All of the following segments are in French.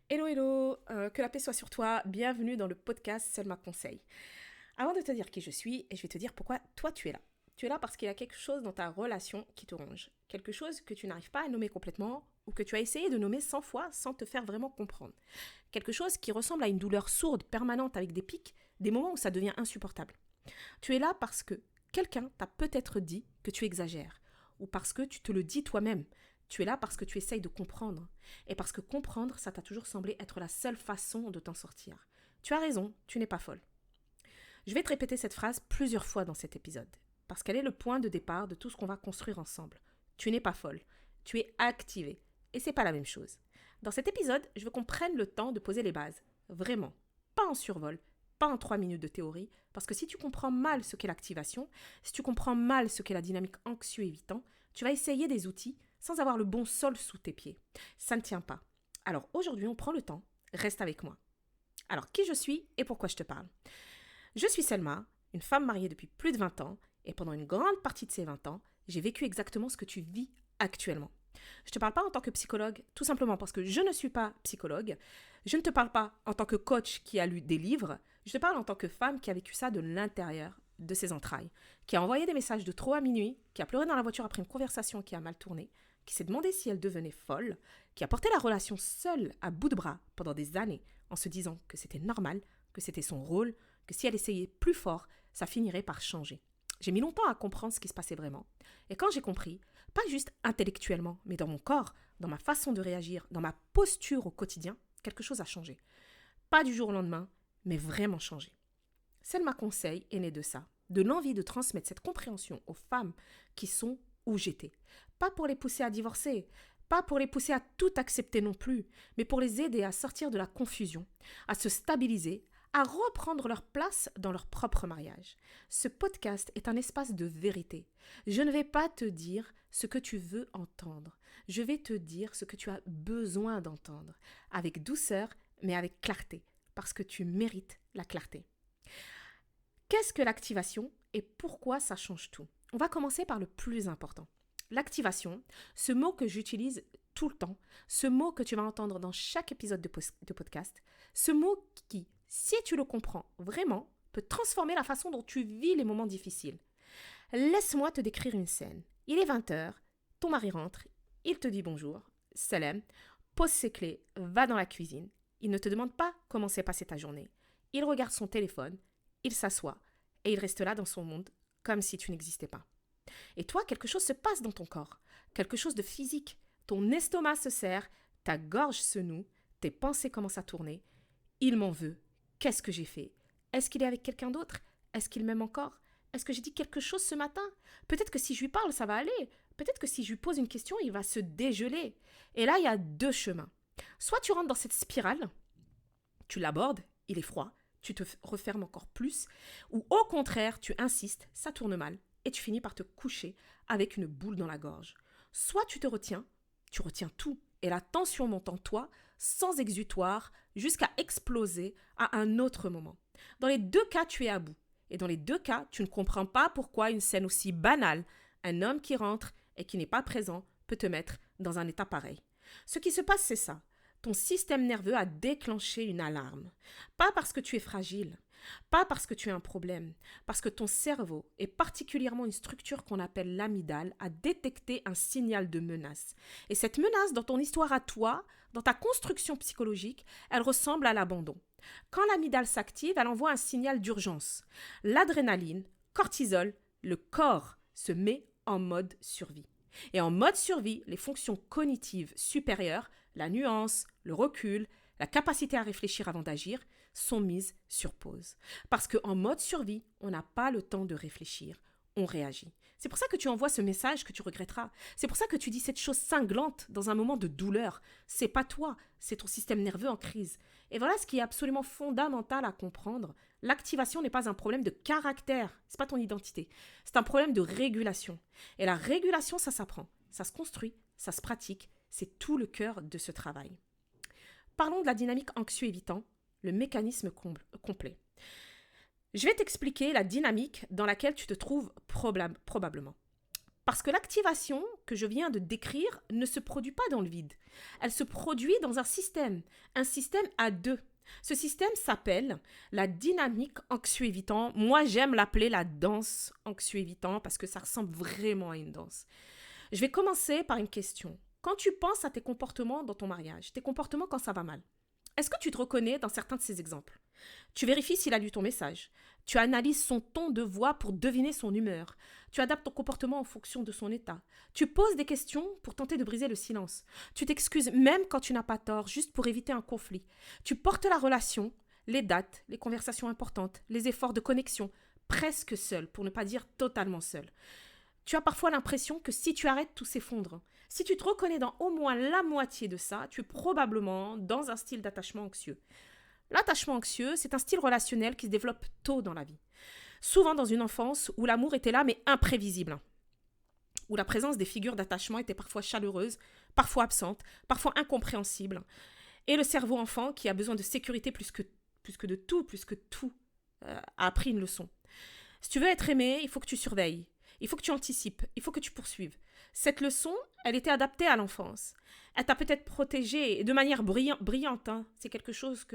Hello, hello, que la paix soit sur toi, bienvenue dans le podcast Selma Conseil. Avant de te dire qui je suis, je vais te dire pourquoi toi tu es là. Tu es là parce qu'il y a quelque chose dans ta relation qui te ronge, quelque chose que tu n'arrives pas à nommer complètement ou que tu as essayé de nommer 100 fois sans te faire vraiment comprendre. Quelque chose qui ressemble à une douleur sourde, permanente avec des pics, des moments où ça devient insupportable. Tu es là parce que quelqu'un t'a peut-être dit que tu exagères, ou parce que tu te le dis toi-même. Tu es là parce que tu essayes de comprendre, et parce que comprendre, ça t'a toujours semblé être la seule façon de t'en sortir. Tu as raison, tu n'es pas folle. Je vais te répéter cette phrase plusieurs fois dans cet épisode, parce qu'elle est le point de départ de tout ce qu'on va construire ensemble. Tu n'es pas folle, tu es activée, et c'est pas la même chose. Dans cet épisode, je veux qu'on prenne le temps de poser les bases, vraiment, pas en survol, pas en 3 minutes de théorie, parce que si tu comprends mal ce qu'est l'activation, si tu comprends mal ce qu'est la dynamique anxieux-évitant, tu vas essayer des outils sans avoir le bon sol sous tes pieds. Ça ne tient pas. Alors aujourd'hui, on prend le temps, reste avec moi. Alors, qui je suis et pourquoi je te parle? Je suis Selma, une femme mariée depuis plus de 20 ans, et pendant une grande partie de ces 20 ans, j'ai vécu exactement ce que tu vis actuellement. Je ne te parle pas en tant que psychologue, tout simplement parce que je ne suis pas psychologue. Je ne te parle pas en tant que coach qui a lu des livres. Je te parle en tant que femme qui a vécu ça de l'intérieur de ses entrailles, qui a envoyé des messages de trop à minuit, qui a pleuré dans la voiture après une conversation qui a mal tourné, qui s'est demandé si elle devenait folle, qui a porté la relation seule à bout de bras pendant des années en se disant que c'était normal, que c'était son rôle, que si elle essayait plus fort, ça finirait par changer. J'ai mis longtemps à comprendre ce qui se passait vraiment. Et quand j'ai compris, pas juste intellectuellement, mais dans mon corps, dans ma façon de réagir, dans ma posture au quotidien, quelque chose a changé. Pas du jour au lendemain, mais vraiment changé. Selma Conseil est née de ça, de l'envie de transmettre cette compréhension aux femmes qui sont où j'étais. Pas pour les pousser à divorcer, pas pour les pousser à tout accepter non plus, mais pour les aider à sortir de la confusion, à se stabiliser, à reprendre leur place dans leur propre mariage. Ce podcast est un espace de vérité. Je ne vais pas te dire ce que tu veux entendre. Je vais te dire ce que tu as besoin d'entendre, avec douceur, mais avec clarté, parce que tu mérites la clarté. Qu'est-ce que l'activation et pourquoi ça change tout? On va commencer par le plus important. L'activation, ce mot que j'utilise tout le temps, ce mot que tu vas entendre dans chaque épisode de podcast, ce mot qui, si tu le comprends vraiment, peut transformer la façon dont tu vis les moments difficiles. Laisse-moi te décrire une scène. Il est 20 heures, ton mari rentre, il te dit bonjour, salam, pose ses clés, va dans la cuisine. Il ne te demande pas comment s'est passée ta journée. Il regarde son téléphone, il s'assoit et il reste là dans son monde comme si tu n'existais pas. Et toi, quelque chose se passe dans ton corps, quelque chose de physique. Ton estomac se serre, ta gorge se noue, tes pensées commencent à tourner. Il m'en veut. Qu'est-ce que j'ai fait? Est-ce qu'il est avec quelqu'un d'autre? Est-ce qu'il m'aime encore? Est-ce que j'ai dit quelque chose ce matin? Peut-être que si je lui parle, ça va aller. Peut-être que si je lui pose une question, il va se dégeler. Et là, il y a deux chemins. Soit tu rentres dans cette spirale, tu l'abordes, il est froid, tu te refermes encore plus, ou au contraire, tu insistes, ça tourne mal, et tu finis par te coucher avec une boule dans la gorge. Soit tu retiens tout, et la tension monte en toi, sans exutoire, jusqu'à exploser à un autre moment. Dans les deux cas, tu es à bout. Et dans les deux cas, tu ne comprends pas pourquoi une scène aussi banale, un homme qui rentre et qui n'est pas présent, peut te mettre dans un état pareil. Ce qui se passe, c'est ça. Ton système nerveux a déclenché une alarme. Pas parce que tu es fragile, pas parce que tu as un problème, parce que ton cerveau, et particulièrement une structure qu'on appelle l'amygdale, a détecté un signal de menace. Et cette menace, dans ton histoire à toi, dans ta construction psychologique, elle ressemble à l'abandon. Quand l'amygdale s'active, elle envoie un signal d'urgence. L'adrénaline, cortisol, le corps se met en mode survie. Et en mode survie, les fonctions cognitives supérieures, la nuance, le recul, la capacité à réfléchir avant d'agir, sont mises sur pause. Parce qu'en mode survie, on n'a pas le temps de réfléchir, on réagit. C'est pour ça que tu envoies ce message que tu regretteras. C'est pour ça que tu dis cette chose cinglante dans un moment de douleur. C'est pas toi, c'est ton système nerveux en crise. Et voilà ce qui est absolument fondamental à comprendre. L'activation n'est pas un problème de caractère, c'est pas ton identité. C'est un problème de régulation. Et la régulation, ça s'apprend, ça se construit, ça se pratique. C'est tout le cœur de ce travail. Parlons de la dynamique anxieux-évitant, le mécanisme complet. Je vais t'expliquer la dynamique dans laquelle tu te trouves probablement. Parce que l'activation que je viens de décrire ne se produit pas dans le vide. Elle se produit dans un système à deux. Ce système s'appelle la dynamique anxio-évitant. Moi, j'aime l'appeler la danse anxio-évitant parce que ça ressemble vraiment à une danse. Je vais commencer par une question. Quand tu penses à tes comportements dans ton mariage, tes comportements quand ça va mal, est-ce que tu te reconnais dans certains de ces exemples? Tu vérifies s'il a lu ton message. Tu analyses son ton de voix pour deviner son humeur. Tu adaptes ton comportement en fonction de son état. Tu poses des questions pour tenter de briser le silence. Tu t'excuses même quand tu n'as pas tort, juste pour éviter un conflit. Tu portes la relation, les dates, les conversations importantes, les efforts de connexion, presque seul, pour ne pas dire totalement seul. Tu as parfois l'impression que si tu arrêtes, tout s'effondre. Si tu te reconnais dans au moins la moitié de ça, tu es probablement dans un style d'attachement anxieux. L'attachement anxieux, c'est un style relationnel qui se développe tôt dans la vie. Souvent dans une enfance où l'amour était là mais imprévisible. Où la présence des figures d'attachement était parfois chaleureuse, parfois absente, parfois incompréhensible. Et le cerveau enfant, qui a besoin de sécurité plus que tout, a appris une leçon. Si tu veux être aimé, il faut que tu surveilles. Il faut que tu anticipes, il faut que tu poursuives. Cette leçon, elle était adaptée à l'enfance. Elle t'a peut-être protégée de manière brillante. C'est quelque chose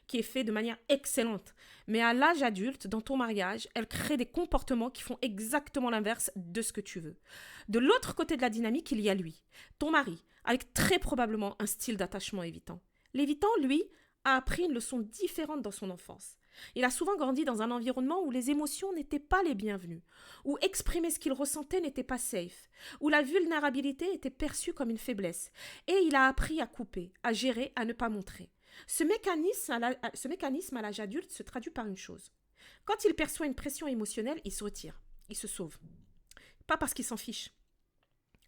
qui est fait de manière excellente. Mais à l'âge adulte, dans ton mariage, elle crée des comportements qui font exactement l'inverse de ce que tu veux. De l'autre côté de la dynamique, il y a lui, ton mari, avec très probablement un style d'attachement évitant. L'évitant, lui, a appris une leçon différente dans son enfance. Il a souvent grandi dans un environnement où les émotions n'étaient pas les bienvenues, où exprimer ce qu'il ressentait n'était pas safe, où la vulnérabilité était perçue comme une faiblesse. Et il a appris à couper, à gérer, à ne pas montrer. Ce mécanisme à l'âge adulte se traduit par une chose. Quand il perçoit une pression émotionnelle, il se retire, il se sauve. Pas parce qu'il s'en fiche,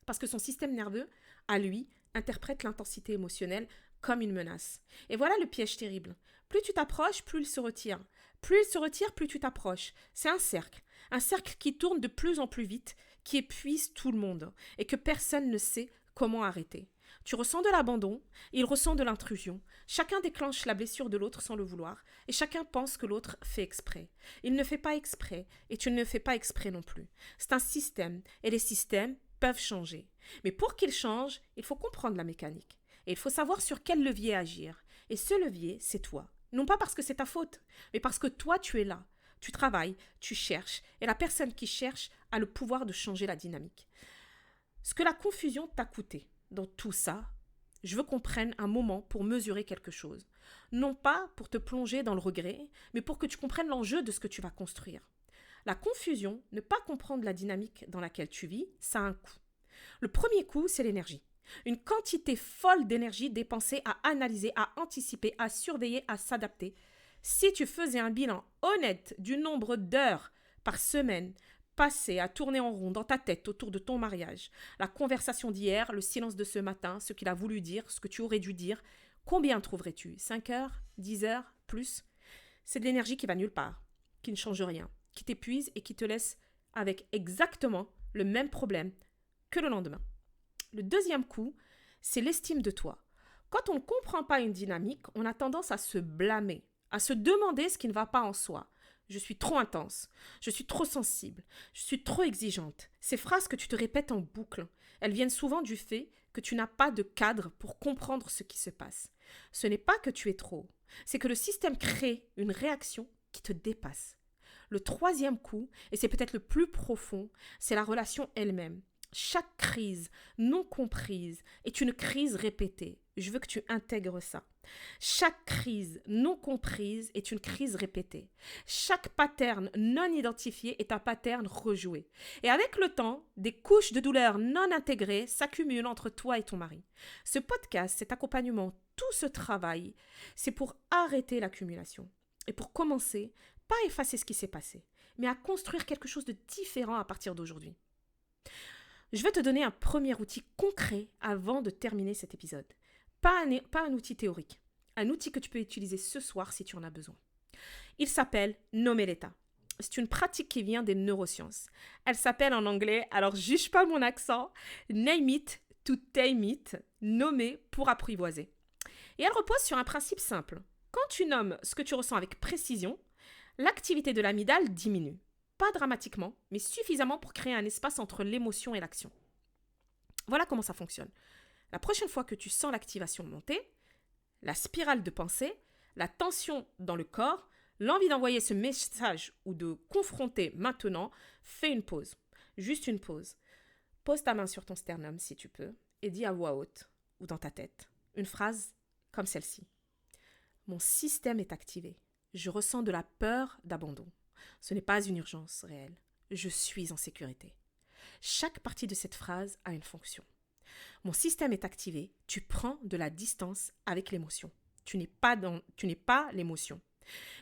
parce que son système nerveux, à lui, interprète l'intensité émotionnelle comme une menace. Et voilà le piège terrible. Plus tu t'approches, plus il se retire. Plus il se retire, plus tu t'approches. C'est un cercle qui tourne de plus en plus vite, qui épuise tout le monde et que personne ne sait comment arrêter. Tu ressens de l'abandon, il ressent de l'intrusion. Chacun déclenche la blessure de l'autre sans le vouloir et chacun pense que l'autre fait exprès. Il ne fait pas exprès et tu ne fais pas exprès non plus. C'est un système et les systèmes peuvent changer. Mais pour qu'ils changent, il faut comprendre la mécanique. Et il faut savoir sur quel levier agir. Et ce levier, c'est toi. Non pas parce que c'est ta faute, mais parce que toi, tu es là. Tu travailles, tu cherches, et la personne qui cherche a le pouvoir de changer la dynamique. Ce que la confusion t'a coûté dans tout ça, je veux qu'on prenne un moment pour mesurer quelque chose. Non pas pour te plonger dans le regret, mais pour que tu comprennes l'enjeu de ce que tu vas construire. La confusion, ne pas comprendre la dynamique dans laquelle tu vis, ça a un coût. Le premier coût, c'est l'énergie. Une quantité folle d'énergie dépensée à analyser, à anticiper, à surveiller, à s'adapter. Si tu faisais un bilan honnête du nombre d'heures par semaine passées à tourner en rond dans ta tête autour de ton mariage, la conversation d'hier, le silence de ce matin, ce qu'il a voulu dire, ce que tu aurais dû dire, combien trouverais-tu? 5 heures? 10 heures? Plus? C'est de l'énergie qui va nulle part, qui ne change rien, qui t'épuise et qui te laisse avec exactement le même problème que le lendemain. Le deuxième coup, c'est l'estime de toi. Quand on ne comprend pas une dynamique, on a tendance à se blâmer, à se demander ce qui ne va pas en soi. Je suis trop intense, je suis trop sensible, je suis trop exigeante. Ces phrases que tu te répètes en boucle, elles viennent souvent du fait que tu n'as pas de cadre pour comprendre ce qui se passe. Ce n'est pas que tu es trop, c'est que le système crée une réaction qui te dépasse. Le troisième coup, et c'est peut-être le plus profond, c'est la relation elle-même. Chaque crise non comprise est une crise répétée. Je veux que tu intègres ça. Chaque crise non comprise est une crise répétée. Chaque pattern non identifié est un pattern rejoué. Et avec le temps, des couches de douleur non intégrées s'accumulent entre toi et ton mari. Ce podcast, cet accompagnement, tout ce travail, c'est pour arrêter l'accumulation. Et pour commencer, pas effacer ce qui s'est passé, mais à construire quelque chose de différent à partir d'aujourd'hui. Je vais te donner un premier outil concret avant de terminer cet épisode. Pas un outil théorique, un outil que tu peux utiliser ce soir si tu en as besoin. Il s'appelle nommer l'état. C'est une pratique qui vient des neurosciences. Elle s'appelle en anglais, alors juge pas mon accent, name it to tame it, nommer pour apprivoiser. Et elle repose sur un principe simple. Quand tu nommes ce que tu ressens avec précision, l'activité de l'amygdale diminue. pas dramatiquement, mais suffisamment pour créer un espace entre l'émotion et l'action. Voilà comment ça fonctionne. La prochaine fois que tu sens l'activation monter, la spirale de pensée, la tension dans le corps, l'envie d'envoyer ce message ou de confronter maintenant, fais une pause. Juste une pause. Pose ta main sur ton sternum si tu peux et dis à voix haute ou dans ta tête une phrase comme celle-ci. Mon système est activé. Je ressens de la peur d'abandon. Ce n'est pas une urgence réelle. Je suis en sécurité. Chaque partie de cette phrase a une fonction. Mon système est activé. Tu prends de la distance avec l'émotion. Tu n'es pas l'émotion.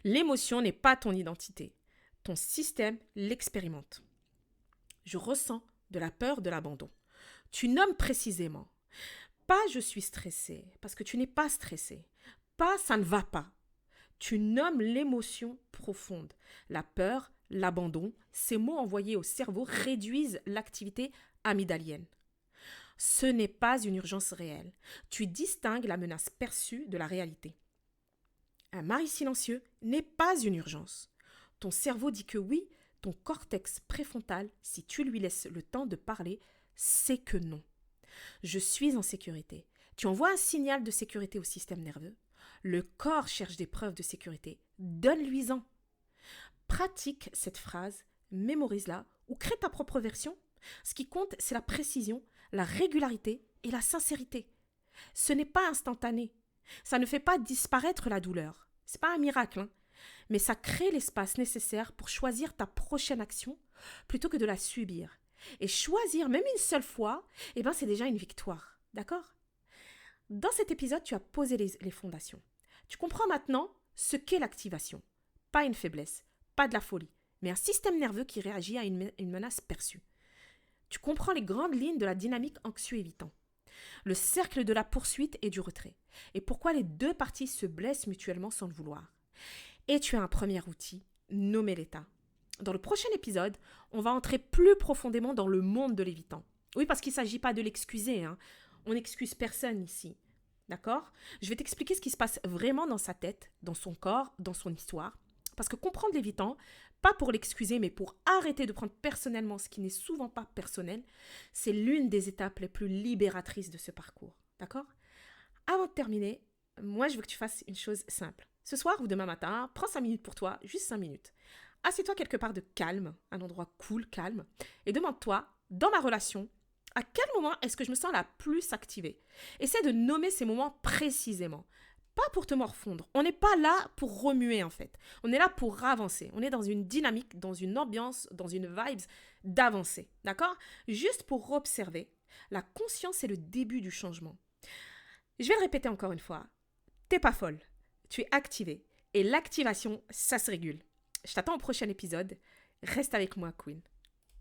L'émotion n'est pas ton identité. Ton système l'expérimente. Je ressens de la peur de l'abandon. Tu nommes précisément. Pas je suis stressé, parce que tu n'es pas stressé. Pas ça ne va pas. Tu nommes l'émotion profonde. La peur, l'abandon, ces mots envoyés au cerveau réduisent l'activité amygdalienne. Ce n'est pas une urgence réelle. Tu distingues la menace perçue de la réalité. Un mari silencieux n'est pas une urgence. Ton cerveau dit que oui, ton cortex préfrontal, si tu lui laisses le temps de parler, sait que non. Je suis en sécurité. Tu envoies un signal de sécurité au système nerveux. Le corps cherche des preuves de sécurité. Donne-lui-en. Pratique cette phrase, mémorise-la ou crée ta propre version. Ce qui compte, c'est la précision, la régularité et la sincérité. Ce n'est pas instantané. Ça ne fait pas disparaître la douleur. C'est pas un miracle, hein. Mais ça crée l'espace nécessaire pour choisir ta prochaine action plutôt que de la subir. Et choisir même une seule fois, c'est déjà une victoire. D'accord ? Dans cet épisode, tu as posé les fondations. Tu comprends maintenant ce qu'est l'activation. Pas une faiblesse, pas de la folie, mais un système nerveux qui réagit à une menace perçue. Tu comprends les grandes lignes de la dynamique anxieux-évitant. Le cercle de la poursuite et du retrait. Et pourquoi les deux parties se blessent mutuellement sans le vouloir. Et tu as un premier outil, nommer l'état. Dans le prochain épisode, on va entrer plus profondément dans le monde de l'évitant. Oui, parce qu'il ne s'agit pas de l'excuser, hein. On n'excuse personne ici. D'accord ? Je vais t'expliquer ce qui se passe vraiment dans sa tête, dans son corps, dans son histoire. Parce que comprendre l'évitant, pas pour l'excuser, mais pour arrêter de prendre personnellement ce qui n'est souvent pas personnel, c'est l'une des étapes les plus libératrices de ce parcours. D'accord ? Avant de terminer, moi je veux que tu fasses une chose simple. Ce soir ou demain matin, prends 5 minutes pour toi, juste 5 minutes. Assieds-toi quelque part de calme, un endroit cool, calme, et demande-toi, dans ma relation, à quel moment est-ce que je me sens la plus activée ? Essaie de nommer ces moments précisément. Pas pour te morfondre. On n'est pas là pour remuer en fait. On est là pour avancer. On est dans une dynamique, dans une ambiance, dans une vibe d'avancer. D'accord ? Juste pour observer. La conscience est le début du changement. Je vais le répéter encore une fois. T'es pas folle. Tu es activée. Et l'activation, ça se régule. Je t'attends au prochain épisode. Reste avec moi, Queen.